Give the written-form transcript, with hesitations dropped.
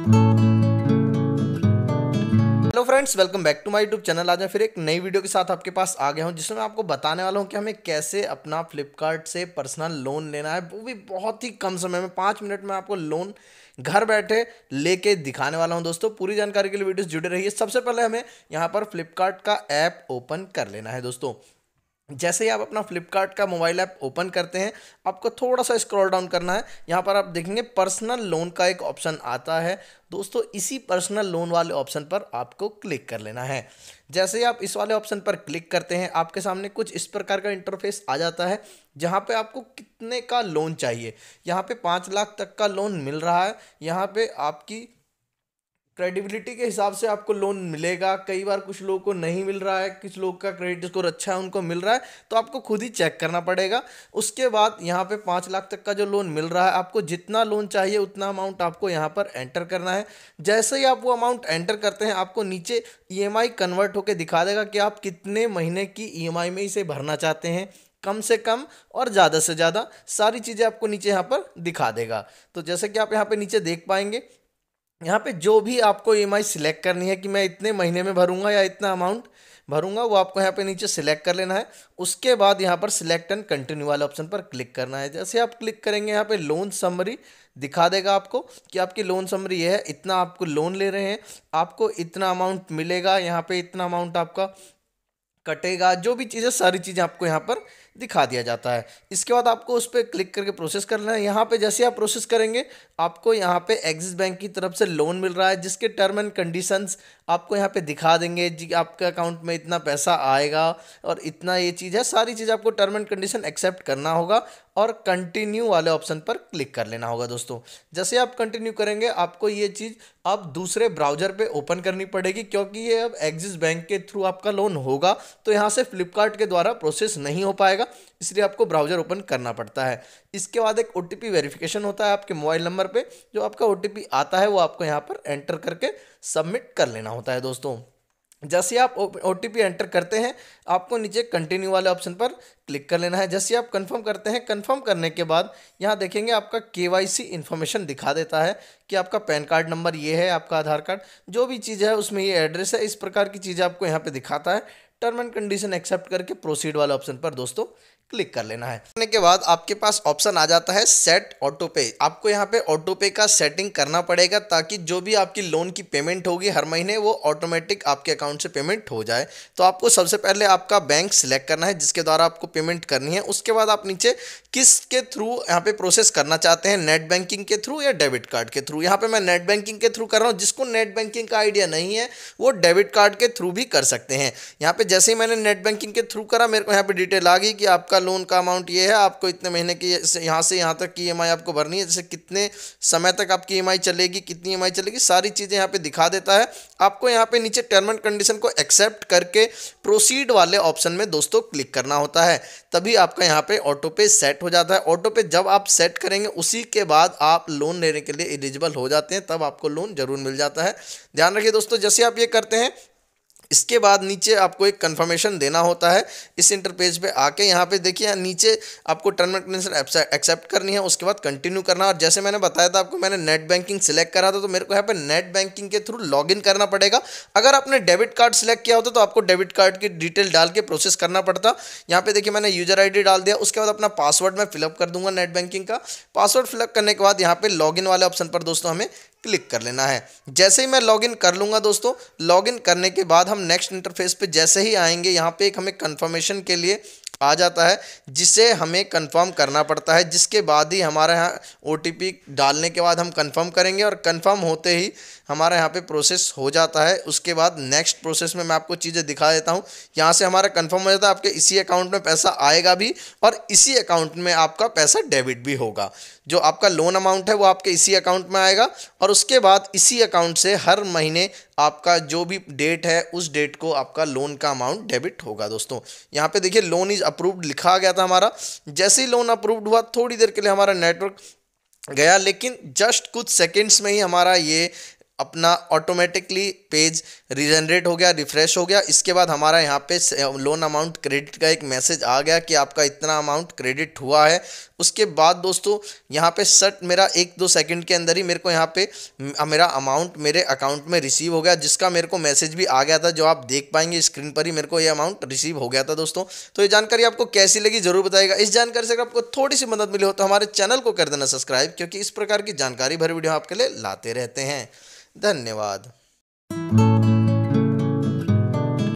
Hello friends, welcome back to my YouTube channel. आज मैं फिर एक नई वीडियो के साथ आपके पास आ गया हूं, जिसमें मैं आपको बताने वाला हूं कि हमें कैसे अपना फ्लिपकार्ट से पर्सनल लोन लेना है, वो भी बहुत ही कम समय में। 5 मिनट में आपको लोन घर बैठे लेके दिखाने वाला हूं दोस्तों। पूरी जानकारी के लिए वीडियो जुड़े रहिए। सबसे पहले हमें यहाँ पर फ्लिपकार्ट का ऐप ओपन कर लेना है दोस्तों। जैसे ही आप अपना फ्लिपकार्ट का मोबाइल ऐप ओपन करते हैं, आपको थोड़ा सा स्क्रॉल डाउन करना है। यहाँ पर आप देखेंगे पर्सनल लोन का एक ऑप्शन आता है दोस्तों। इसी पर्सनल लोन वाले ऑप्शन पर आपको क्लिक कर लेना है। जैसे ही आप इस वाले ऑप्शन पर क्लिक करते हैं, आपके सामने कुछ इस प्रकार का इंटरफेस आ जाता है, जहाँ पे आपको कितने का लोन चाहिए। यहाँ पे 5 लाख तक का लोन मिल रहा है। यहाँ पे आपकी क्रेडिबिलिटी के हिसाब से आपको लोन मिलेगा। कई बार कुछ लोगों को नहीं मिल रहा है, कुछ लोग का क्रेडिट स्कोर अच्छा है, उनको मिल रहा है, तो आपको खुद ही चेक करना पड़ेगा। उसके बाद यहाँ पे 5 लाख तक का जो लोन मिल रहा है, आपको जितना लोन चाहिए उतना अमाउंट आपको यहाँ पर एंटर करना है। जैसे ही आप वो अमाउंट एंटर करते हैं, आपको नीचे ईएमआई कन्वर्ट होकर दिखा देगा कि आप कितने महीने की ईएमआई में इसे भरना चाहते हैं, कम से कम और ज़्यादा से ज़्यादा। सारी चीज़ें आपको नीचे यहाँ पर दिखा देगा। तो जैसे कि आप यहाँ पे नीचे देख पाएंगे, यहाँ पे जो भी आपको ईएमआई सिलेक्ट करनी है कि मैं इतने महीने में भरूंगा या इतना अमाउंट भरूंगा, वो आपको यहाँ पे नीचे सिलेक्ट कर लेना है। उसके बाद यहाँ पर सिलेक्ट एंड कंटिन्यू वाले ऑप्शन पर क्लिक करना है। जैसे आप क्लिक करेंगे, यहाँ पे लोन समरी दिखा देगा आपको कि आपकी लोन समरी ये है, इतना आपको लोन ले रहे हैं, आपको इतना अमाउंट मिलेगा, यहाँ पे इतना अमाउंट आपका कटेगा। जो भी चीज़ें, सारी चीज़ें आपको यहाँ पर दिखा दिया जाता है। इसके बाद आपको उस पर क्लिक करके प्रोसेस करना है। यहाँ पे जैसे आप प्रोसेस करेंगे, आपको यहाँ पे एक्सिस बैंक की तरफ से लोन मिल रहा है, जिसके टर्म एंड कंडीशंस आपको यहाँ पे दिखा देंगे जी। आपके अकाउंट में इतना पैसा आएगा और इतना ये चीज़ है। सारी चीज़ आपको टर्म एंड कंडीशन एक्सेप्ट करना होगा और कंटिन्यू वाले ऑप्शन पर क्लिक कर लेना होगा दोस्तों। जैसे आप कंटिन्यू करेंगे, आपको ये चीज़ अब दूसरे ब्राउज़र पे ओपन करनी पड़ेगी, क्योंकि ये अब एक्सिस बैंक के थ्रू आपका लोन होगा, तो यहाँ से फ्लिपकार्ट के द्वारा प्रोसेस नहीं हो पाएगा, इसलिए आपको ब्राउज़र ओपन करना पड़ता है। इसके बाद एक ओटीपी वेरिफिकेशन होता है आपके मोबाइल नंबर पे। जो आपका ओटीपी आता है, वो आपको यहाँ पर एंटर करके सबमिट कर लेना होता है दोस्तों। जैसे आप ओटीपी एंटर करते हैं, आपको नीचे कंटिन्यू वाले ऑप्शन पर क्लिक कर लेना है। जैसे आप कंफर्म करते हैं, कंफर्म करने के बाद यहाँ देखेंगे आपका केवाईसी इन्फॉर्मेशन दिखा देता है कि आपका पैन कार्ड नंबर ये है, आपका आधार कार्ड, जो भी चीज़ है उसमें ये एड्रेस है। इस प्रकार की चीज़ें आपको यहाँ पे दिखाता है। टर्म एंड कंडीशन एक्सेप्ट करके प्रोसीड वाले ऑप्शन पर दोस्तों क्लिक कर लेना है। करने के बाद आपके पास ऑप्शन आ जाता है सेट ऑटो पे। आपको यहाँ पे ऑटो पे का सेटिंग करना पड़ेगा, ताकि जो भी आपकी लोन की पेमेंट होगी हर महीने, वो ऑटोमेटिक आपके अकाउंट से पेमेंट हो जाए। तो आपको सबसे पहले आपका बैंक सिलेक्ट करना है जिसके द्वारा आपको पेमेंट करनी है। उसके बाद आप नीचे किसके थ्रू यहाँ पे प्रोसेस करना चाहते हैं, नेट बैंकिंग के थ्रू या डेबिट कार्ड के थ्रू। यहाँ पे मैं नेट बैंकिंग के थ्रू कर रहा हूँ। जिसको नेट बैंकिंग का आइडिया नहीं है, वो डेबिट कार्ड के थ्रू भी कर सकते हैं। यहाँ पे जैसे ही मैंने नेट बैंकिंग के थ्रू करा, मेरे को यहाँ पे डिटेल आ गई कि आपका लोन का अमाउंट ये है, आपको इतने महीने की यहाँ से यहाँ तक की ईएमआई आपको भरनी है, जैसे कितने समय तक आपकी ईएमआई चलेगी, कितनी ईएमआई चलेगी, सारी चीज़ें यहाँ पे दिखा देता है। आपको यहाँ पे नीचे टर्म एंड कंडीशन को एक्सेप्ट करके प्रोसीड वाले ऑप्शन में दोस्तों क्लिक करना होता है, तभी आपका यहाँ पे ऑटो पे सेट हो जाता है। ऑटो पे जब आप सेट करेंगे, उसी के बाद आप लोन लेने के लिए एलिजिबल हो जाते हैं, तब आपको लोन जरूर मिल जाता है। ध्यान रखिए दोस्तों, जैसे आप ये करते हैं, इसके बाद नीचे आपको एक कंफर्मेशन देना होता है। इस इंटरपेज पे आके यहाँ पे देखिए, नीचे आपको टर्म एंड कंडीशन एक्सेप्ट करनी है, उसके बाद कंटिन्यू करना। और जैसे मैंने बताया था आपको, मैंने नेट बैंकिंग सिलेक्ट करा था, तो मेरे को यहाँ पे नेट बैंकिंग के थ्रू लॉगिन करना पड़ेगा। अगर आपने डेबिट कार्ड सिलेक्ट किया होता, तो आपको डेबिट कार्ड की डिटेल डाल के प्रोसेस करना पड़ता। यहाँ पे देखिए, मैंने यूजर ID डाल दिया। उसके बाद अपना पासवर्ड मैं फिलअप कर दूंगा नेट बैंकिंग का। पासवर्ड फिलअप करने के बाद यहाँ पे लॉगिन वाले ऑप्शन पर दोस्तों हमें क्लिक कर लेना है। जैसे ही मैं लॉगिन कर लूँगा दोस्तों, लॉगिन करने के बाद हम नेक्स्ट इंटरफेस पे जैसे ही आएंगे, यहाँ पे एक हमें कंफर्मेशन के लिए आ जाता है, जिसे हमें कंफर्म करना पड़ता है। जिसके बाद ही हमारे यहाँ OTP डालने के बाद हम कंफर्म करेंगे, और कंफर्म होते ही हमारा यहाँ पे प्रोसेस हो जाता है। उसके बाद नेक्स्ट प्रोसेस में मैं आपको चीज़ें दिखा देता हूँ। यहाँ से हमारा कंफर्म हो जाता है, आपके इसी अकाउंट में पैसा आएगा भी, और इसी अकाउंट में आपका पैसा डेबिट भी होगा। जो आपका लोन अमाउंट है, वो आपके इसी अकाउंट में आएगा, और उसके बाद इसी अकाउंट से हर महीने आपका जो भी डेट है, उस डेट को आपका लोन का अमाउंट डेबिट होगा दोस्तों। यहाँ पे देखिए, लोन इज अप्रूव्ड लिखा गया था हमारा। जैसे ही लोन अप्रूव्ड हुआ, थोड़ी देर के लिए हमारा नेटवर्क गया, लेकिन जस्ट कुछ सेकंड्स में ही हमारा ये अपना ऑटोमेटिकली पेज रीजनरेट हो गया, रिफ्रेश हो गया। इसके बाद हमारा यहाँ पे लोन अमाउंट क्रेडिट का एक मैसेज आ गया कि आपका इतना अमाउंट क्रेडिट हुआ है। उसके बाद दोस्तों यहाँ पे सट मेरा 1-2 सेकंड के अंदर ही मेरे को यहाँ पे मेरा अमाउंट मेरे अकाउंट में रिसीव हो गया, जिसका मेरे को मैसेज भी आ गया था, जो आप देख पाएंगे स्क्रीन पर ही मेरे को ये अमाउंट रिसीव हो गया था दोस्तों। तो ये जानकारी आपको कैसी लगी जरूर बताइएगा। इस जानकारी से अगर आपको थोड़ी सी मदद मिली हो तो हमारे चैनल को कर देना सब्सक्राइब, क्योंकि इस प्रकार की जानकारी भरी वीडियो आपके लिए लाते रहते हैं। धन्यवाद।